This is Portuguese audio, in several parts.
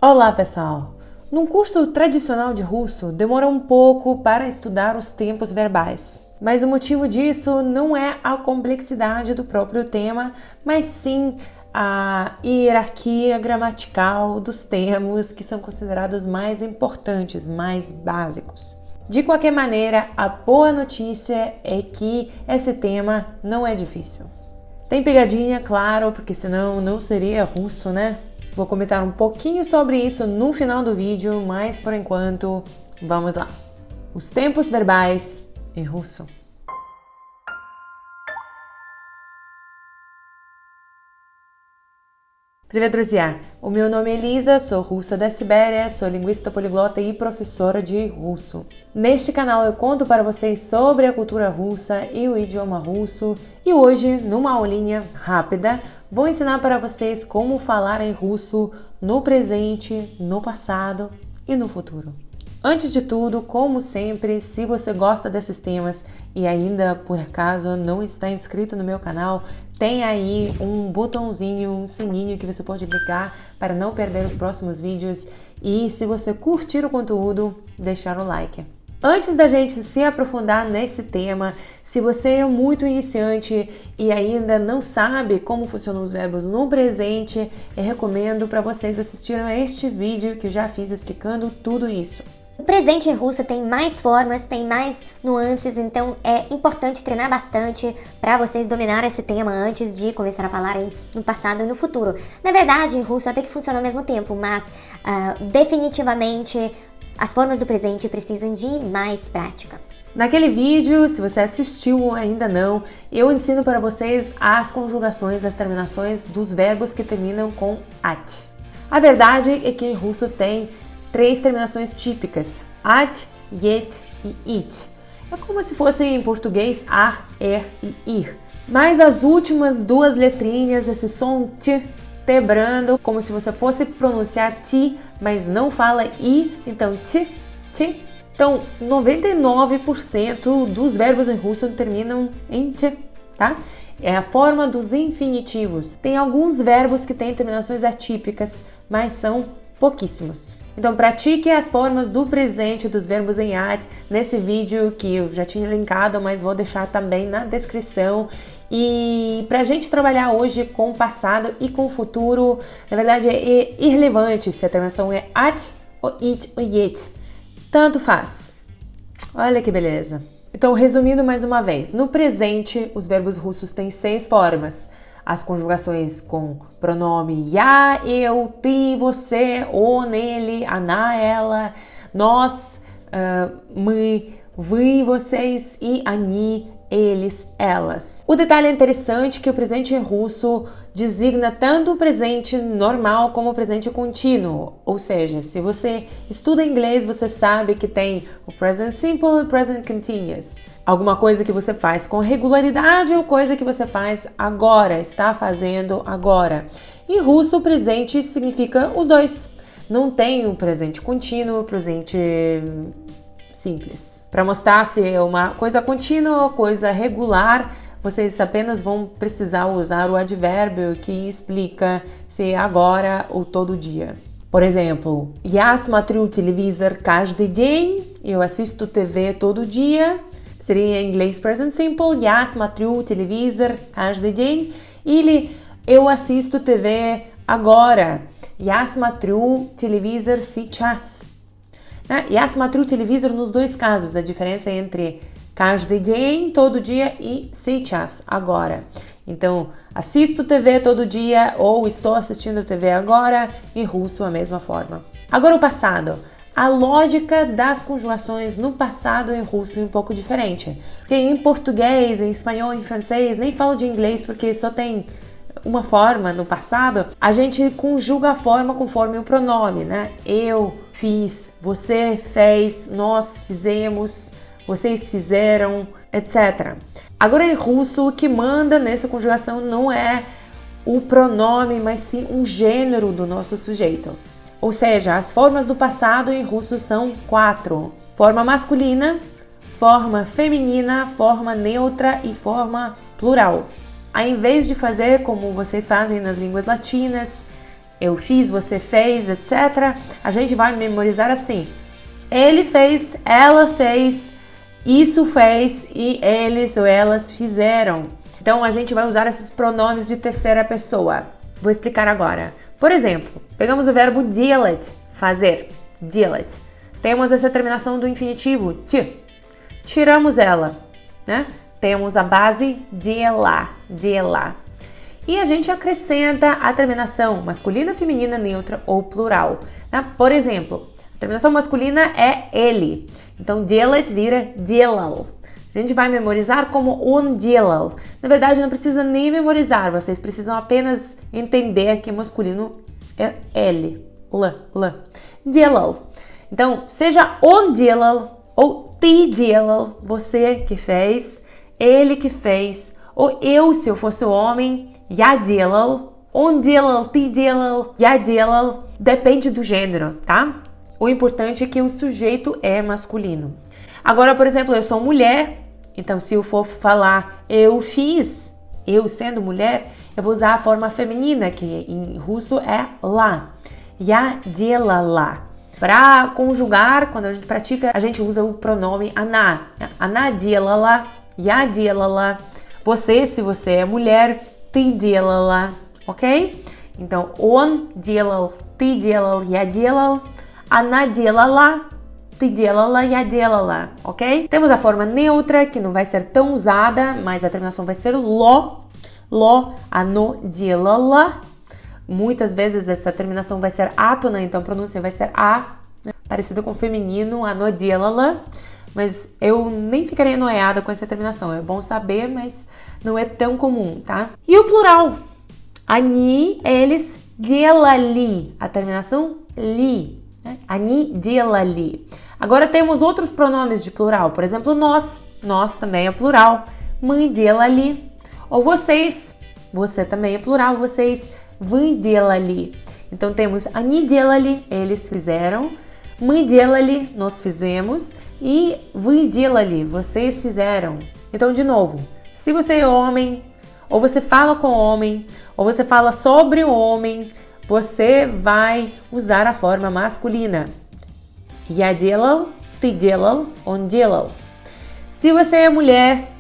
Olá, pessoal! Num curso tradicional de russo, demora um pouco para estudar os tempos verbais. Mas o motivo disso não é a complexidade do próprio tema, mas sim a hierarquia gramatical dos termos que são considerados mais importantes, mais básicos. De qualquer maneira, a boa notícia é que esse tema não é difícil. Tem pegadinha, claro, porque senão não seria russo, né? Vou comentar um pouquinho sobre isso no final do vídeo, mas por enquanto, vamos lá. Os tempos verbais em russo. Привет, друзья! O meu nome é Elisa, sou russa da Sibéria, sou linguista poliglota e professora de russo. Neste canal eu conto para vocês sobre a cultura russa e o idioma russo e hoje, numa aulinha rápida, vou ensinar para vocês como falar em russo no presente, no passado e no futuro. Antes de tudo, como sempre, se você gosta desses temas e ainda por acaso não está inscrito no meu canal, tem aí um botãozinho, um sininho que você pode clicar para não perder os próximos vídeos e se você curtir o conteúdo, deixar o like. Antes da gente se aprofundar nesse tema, se você é muito iniciante e ainda não sabe como funcionam os verbos no presente, eu recomendo para vocês assistirem a este vídeo que eu já fiz explicando tudo isso. O presente em russo tem mais formas, tem mais nuances, então é importante treinar bastante para vocês dominar esse tema antes de começar a falar no passado e no futuro. Na verdade, em russo até que funciona ao mesmo tempo, mas definitivamente as formas do presente precisam de mais prática. Naquele vídeo, se você assistiu ou ainda não, eu ensino para vocês as conjugações, as terminações dos verbos que terminam com at. A verdade é que em russo tem 3 terminações típicas, at, yet e it. É como se fosse em português ar, er e ir. Mas as últimas 2 letrinhas, esse som t, tebrando, como se você fosse pronunciar ti, mas não fala i, então ti. Então, 99% dos verbos em russo terminam em t, tá? É a forma dos infinitivos. Tem alguns verbos que têm terminações atípicas, mas são pouquíssimos. Então pratique as formas do presente dos verbos em at nesse vídeo que eu já tinha linkado, mas vou deixar também na descrição. E pra gente trabalhar hoje com o passado e com o futuro, na verdade é irrelevante se a terminação é at, ou it ou yet. Tanto faz. Olha que beleza. Então, resumindo mais uma vez, no presente os verbos russos têm 6 formas. As conjugações com pronome я, eu, ti, você, он, ele, она, ela, nós, мы, вы, vocês e они, eles, elas. O detalhe interessante é que o presente em russo designa tanto o presente normal como o presente contínuo. Ou seja, se você estuda inglês, você sabe que tem o present simple e o present continuous. Alguma coisa que você faz com regularidade ou coisa que você faz agora, está fazendo agora. Em russo, o presente significa os dois. Não tem o presente contínuo, o presente simples. Para mostrar se é uma coisa contínua ou coisa regular, vocês apenas vão precisar usar o advérbio que explica se é agora ou todo dia. Por exemplo, я смотрю телевизор каждый день. Eu assisto TV todo dia. Seria em inglês present simple, я смотрю телевизор каждый день. Или eu assisto TV agora. Я смотрю телевизор сейчас. Я смотрю телевизор nos dois casos. A diferença é entre каждый день, todo dia, e сейчас, agora. Então, assisto TV todo dia ou estou assistindo TV agora, em russo a mesma forma. Agora o passado. A lógica das conjugações no passado em russo é um pouco diferente. Porque em português, em espanhol, em francês, nem falo de inglês porque só tem uma forma no passado, a gente conjuga a forma conforme o pronome, né? Eu fiz, você fez, nós fizemos, vocês fizeram, etc. Agora em russo, o que manda nessa conjugação não é o pronome, mas sim um gênero do nosso sujeito. Ou seja, as formas do passado em russo são 4. Forma masculina, forma feminina, forma neutra e forma plural. Ao invés de fazer como vocês fazem nas línguas latinas, eu fiz, você fez, etc., a gente vai memorizar assim. Ele fez, ela fez, isso fez e eles ou elas fizeram. Então, a gente vai usar esses pronomes de terceira pessoa. Vou explicar agora. Por exemplo, pegamos o verbo did it, fazer, did it. Temos essa terminação do infinitivo, t. Tiramos ela, né? Temos a base de ela, de ela. E a gente acrescenta a terminação masculina, feminina, neutra ou plural. Né? Por exemplo, a terminação masculina é ele. Então, did vira dillal. A gente vai memorizar como um dillal. Na verdade, não precisa nem memorizar. Vocês precisam apenas entender que masculino é ele. L. Dillal. Então, seja um dillal ou ti dillal, você que fez, ele que fez, ou eu, se eu fosse o homem, ya dillal, um dillal, ti dillal, ya dillal, depende do gênero, tá? O importante é que o sujeito é masculino. Agora, por exemplo, eu sou mulher, então se eu for falar eu fiz, eu sendo mulher, eu vou usar a forma feminina, que em russo é la. Ya делала. Para conjugar, quando a gente pratica, a gente usa o pronome она. Она делала, я делала. Você, se você é mulher, ты делала, ok? Então, он делал, ты делал, я делал. Она делала, ты делала, я делала, ok? Temos a forma neutra, que não vai ser tão usada, mas a terminação vai ser lo. Lo, оно делало. Muitas vezes essa terminação vai ser átona, então a pronúncia vai ser a, né? Parecido com o feminino, оно делало. Mas eu nem ficaria noiada com essa terminação. É bom saber, mas não é tão comum, tá? E o plural? Они, eles, делали. A terminação li. Né? Они делали. Agora temos outros pronomes de plural. Por exemplo, nós. Nós também é plural. Мы делали. Ou vocês. Você também é plural. Vocês. Вы делали. Então temos они делали. Eles fizeram. Мы делали. Nós fizemos. E вы делали, vocês fizeram. Então, de novo, se você é homem, ou você fala com homem, ou você fala sobre o homem, você vai usar a forma masculina. Я делал, ты делал, он делал. Se você é mulher,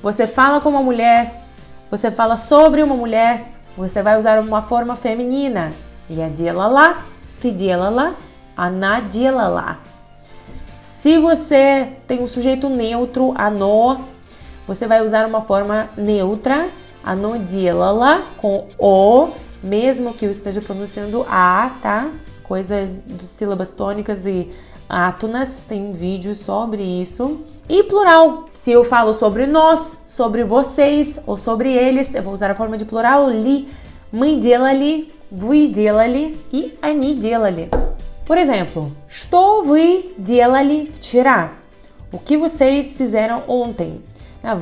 você fala com uma mulher, você fala sobre uma mulher, você vai usar uma forma feminina. Я делала, ты делала, она делала. Se você tem um sujeito neutro, оно, você vai usar uma forma neutra, оно делало, com o, mesmo que eu esteja pronunciando a, tá? Coisa de sílabas tônicas e átonas, tem um vídeo sobre isso. E plural, se eu falo sobre nós, sobre vocês ou sobre eles, eu vou usar a forma de plural, ли, мы делали, вы делали e они делали. Por exemplo, что вы делали вчера? O que vocês fizeram ontem?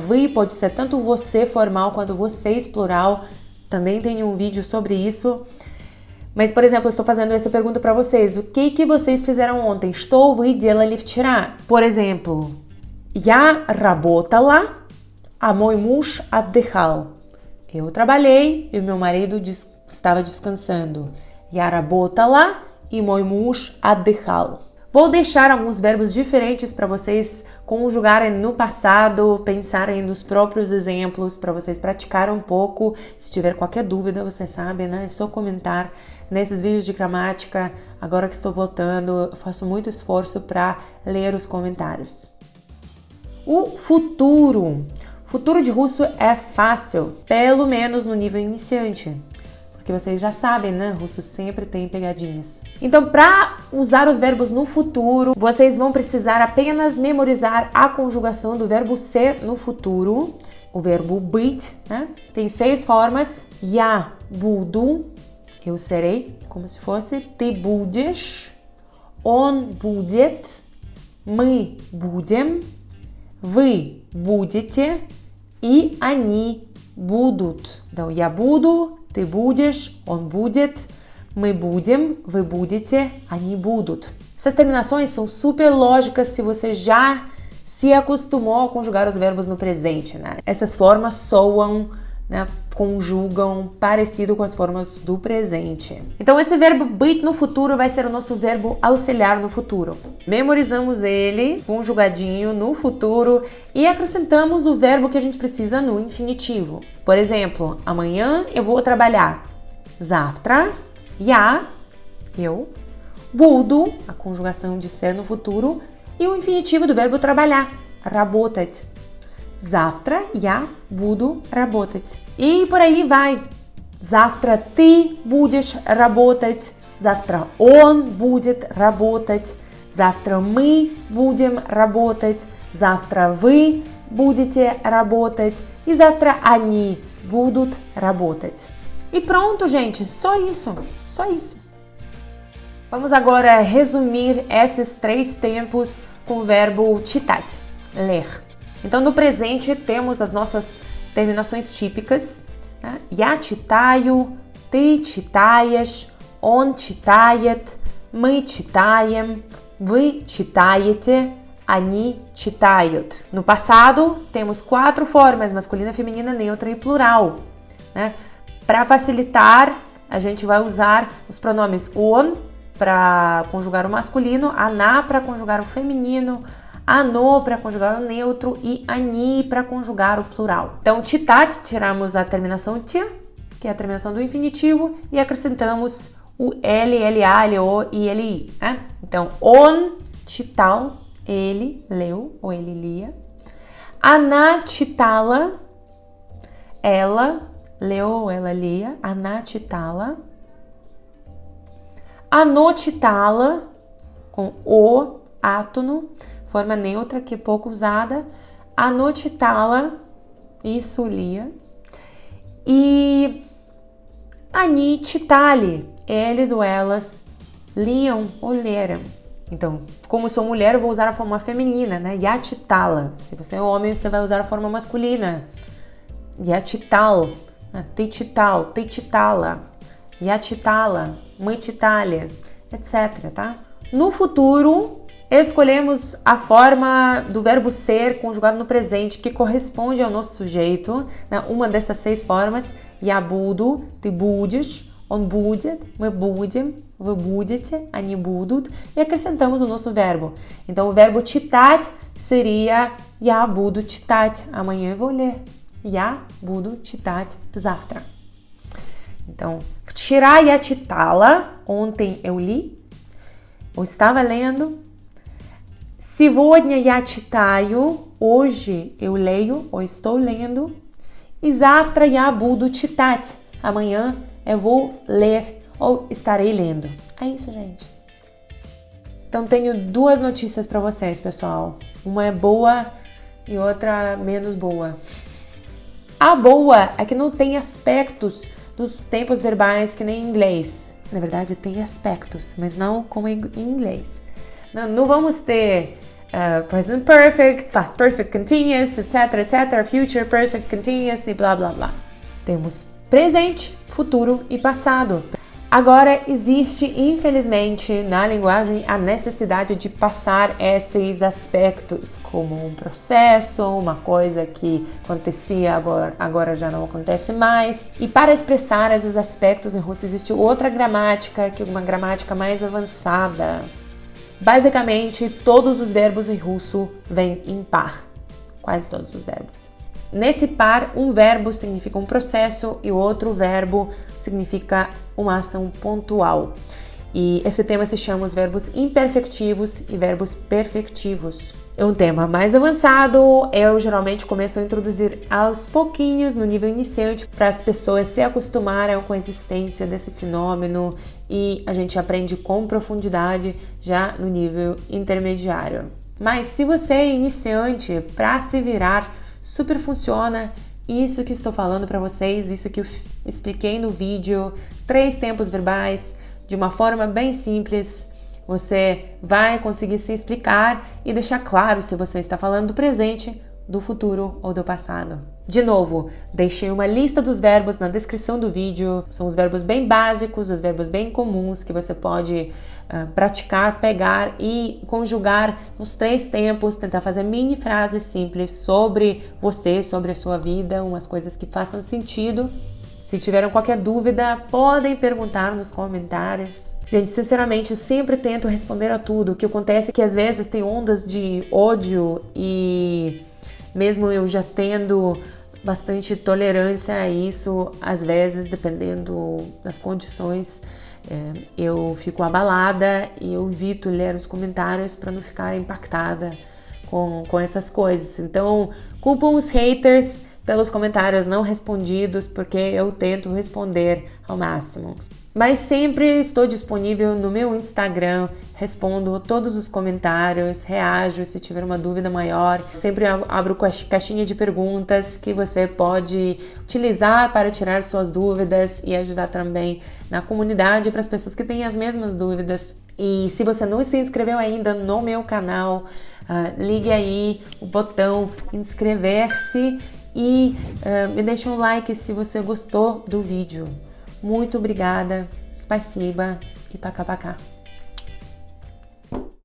Вы pode ser tanto você formal quanto vocês plural. Também tem um vídeo sobre isso. Mas, por exemplo, eu estou fazendo essa pergunta para vocês. O que vocês fizeram ontem? Что вы делали вчера? Por exemplo, я работала, а мой муж отдыхал. Eu trabalhei e o meu marido estava descansando. Я работала e мой муж отдыхал. Vou deixar alguns verbos diferentes para vocês conjugarem no passado, pensarem nos próprios exemplos, para vocês praticarem um pouco. Se tiver qualquer dúvida, vocês sabem, né? É só comentar nesses vídeos de gramática. Agora que estou voltando, eu faço muito esforço para ler os comentários. O futuro. Futuro de russo é fácil, pelo menos no nível iniciante. Porque vocês já sabem, né? Russo sempre tem pegadinhas. Então, para usar os verbos no futuro, vocês vão precisar apenas memorizar a conjugação do verbo ser no futuro, o verbo быть, né? Tem 6 formas. Я буду, eu serei, como se fosse. Ты будешь, он будет, мы будем, вы будете e они будут. Então, я буду, ты будешь, он будет, мы будем, вы будете, они будут. Essas terminações são super lógicas se você já se acostumou a conjugar os verbos no presente, né? Essas formas soam né, conjugam parecido com as formas do presente. Então esse verbo быть no futuro vai ser o nosso verbo auxiliar no futuro. Memorizamos ele, conjugadinho no futuro, e acrescentamos o verbo que a gente precisa no infinitivo. Por exemplo, amanhã eu vou trabalhar. Завтра я, eu, буду, a conjugação de ser no futuro, e o infinitivo do verbo trabalhar, работать. Завтра я буду работать. И por aí vai. Завтра ты будешь работать. Завтра он будет работать. Завтра мы будем работать. Завтра вы будете работать. E завтра они будут работать. E pronto, gente. Só isso. Só isso. Vamos agora resumir esses 3 tempos com o verbo читать, ler. Então, no presente, temos as nossas terminações típicas. Né? Я читаю, ты читаешь, он читает, мы читаем, вы читаете, они читают. No passado, temos 4 formas, masculina, feminina, neutra e plural. Né? Para facilitar, a gente vai usar os pronomes он para conjugar o masculino, она para conjugar o feminino, оно para conjugar o neutro e они para conjugar o plural. Então, читать, tiramos a terminação t, que é a terminação do infinitivo, e acrescentamos o L, LA, LO e LI. Né? Então, он читал, ele leu ou ele lia. Она читала, ela leu ou ela lia. Она читала. Оно читало, com o átono, forma neutra que é pouco usada. Оно читало, isso lia. E они читали, eles ou elas liam ou leram. Então, como sou mulher, eu vou usar a forma feminina, né? Я читала. Se você é homem, você vai usar a forma masculina. Я читал, ты читал, ты читала. Я читала, мы читали, etc, tá? No futuro, escolhemos a forma do verbo ser conjugado no presente que corresponde ao nosso sujeito, né? Uma dessas 6 formas. Я буду, ты будешь, он будет, мы будем, вы будете, они будут. E acrescentamos o nosso verbo. Então, o verbo читать seria Я буду читать, amanhã eu vou ler. Я буду читать завтра. Então, вчера я читала, ontem eu li, ou estava lendo. Сегодня я читаю, hoje eu leio ou estou lendo. E завтра я буду читать, amanhã eu vou ler ou estarei lendo. É isso, gente. Então, tenho 2 notícias para vocês, pessoal. Uma é boa e outra menos boa. A boa é que não tem aspectos dos tempos verbais que nem em inglês. Na verdade, tem aspectos, mas não como em inglês. Não vamos ter present perfect, past perfect continuous, etc, etc, future perfect continuous e blá, blá, blá. Temos presente, futuro e passado. Agora, existe, infelizmente, na linguagem a necessidade de passar esses aspectos como um processo, uma coisa que acontecia agora já não acontece mais. E para expressar esses aspectos em russo existe outra gramática, que é uma gramática mais avançada. Basicamente, todos os verbos em russo vêm em par. Quase todos os verbos. Nesse par, um verbo significa um processo e o outro verbo significa uma ação pontual. E esse tema se chama os verbos imperfectivos e verbos perfectivos. É um tema mais avançado, eu geralmente começo a introduzir aos pouquinhos no nível iniciante para as pessoas se acostumarem com a existência desse fenômeno e a gente aprende com profundidade já no nível intermediário. Mas se você é iniciante, para se virar, super funciona isso que estou falando para vocês, isso que eu expliquei no vídeo, 3 tempos verbais, de uma forma bem simples. Você vai conseguir se explicar e deixar claro se você está falando do presente do futuro ou do passado. De novo, deixei uma lista dos verbos na descrição do vídeo. São os verbos bem básicos, os verbos bem comuns que você pode praticar, pegar e conjugar nos 3 tempos, tentar fazer mini frases simples sobre você, sobre a sua vida, umas coisas que façam sentido. Se tiveram qualquer dúvida, podem perguntar nos comentários. Gente, sinceramente, eu sempre tento responder a tudo. O que acontece é que às vezes tem ondas de ódio e mesmo eu já tendo bastante tolerância a isso, às vezes, dependendo das condições, eu fico abalada e eu evito ler os comentários para não ficar impactada com essas coisas. Então, culpam os haters pelos comentários não respondidos, porque eu tento responder ao máximo. Mas sempre estou disponível no meu Instagram, respondo todos os comentários, reajo se tiver uma dúvida maior. Sempre abro caixinha de perguntas que você pode utilizar para tirar suas dúvidas e ajudar também na comunidade para as pessoas que têm as mesmas dúvidas. E se você não se inscreveu ainda no meu canal, ligue aí o botão inscrever-se e me deixa um like se você gostou do vídeo. Muito obrigada, spasiba e пока-пока.